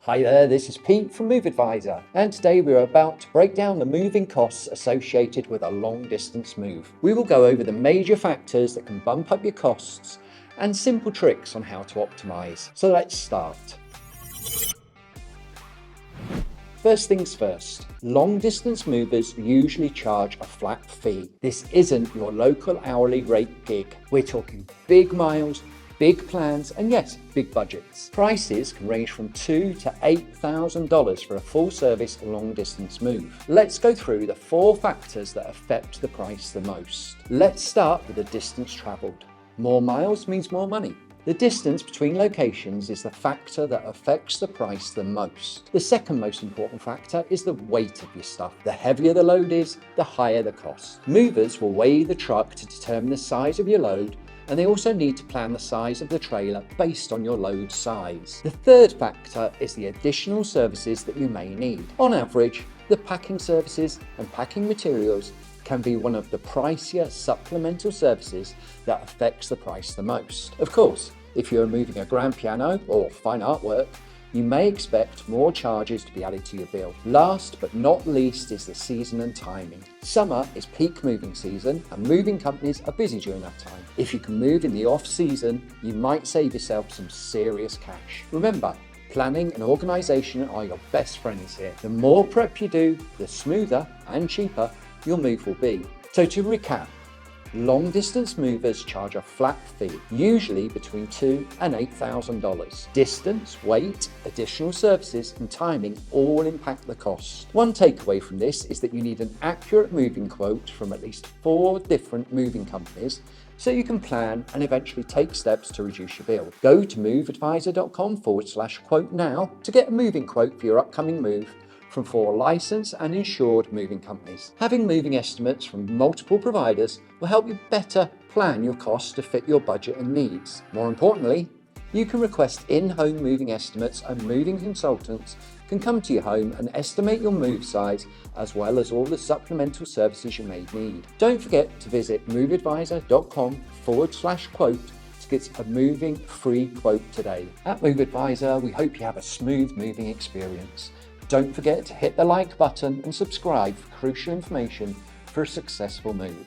Hi there, this is Pete from Move Advisor, and today we're about to break down the moving costs associated with a long distance move. We will go over the major factors that can bump up your costs and simple tricks on how to optimize. So let's start. First things first, long distance movers usually charge a flat fee. This isn't your local hourly rate gig. We're talking big miles, big plans, and yes, big budgets. Prices can range from $2,000 to $8,000 for a full service long distance move. Let's go through the 4 factors that affect the price the most. Let's start with the distance traveled. More miles means more money. The distance between locations is the factor that affects the price the most. The second most important factor is the weight of your stuff. The heavier the load is, the higher the cost. Movers will weigh the truck to determine the size of your load, and they also need to plan the size of the trailer based on your load size. The third factor is the additional services that you may need. On average, the packing services and packing materials can be one of the pricier supplemental services that affects the price the most. Of course, if you're moving a grand piano or fine artwork, you may expect more charges to be added to your bill. Last but not least is the season and timing. Summer is peak moving season and moving companies are busy during that time. If you can move in the off season, you might save yourself some serious cash. Remember, planning and organisation are your best friends here. The more prep you do, the smoother and cheaper your move will be. So to recap, long distance movers charge a flat fee, usually between $2,000 and $8,000. Distance, weight, additional services and timing all impact the cost. One takeaway from this is that you need an accurate moving quote from at least 4 different moving companies so you can plan and eventually take steps to reduce your bill. Go to moveadvisor.com/quote now to get a moving quote for your upcoming move from 4 licensed and insured moving companies. Having moving estimates from multiple providers will help you better plan your costs to fit your budget and needs. More importantly, you can request in-home moving estimates and moving consultants can come to your home and estimate your move size as well as all the supplemental services you may need. Don't forget to visit moveadvisor.com/quote to get a moving free quote today. At Move Advisor, we hope you have a smooth moving experience. Don't forget to hit the like button and subscribe for crucial information for a successful move.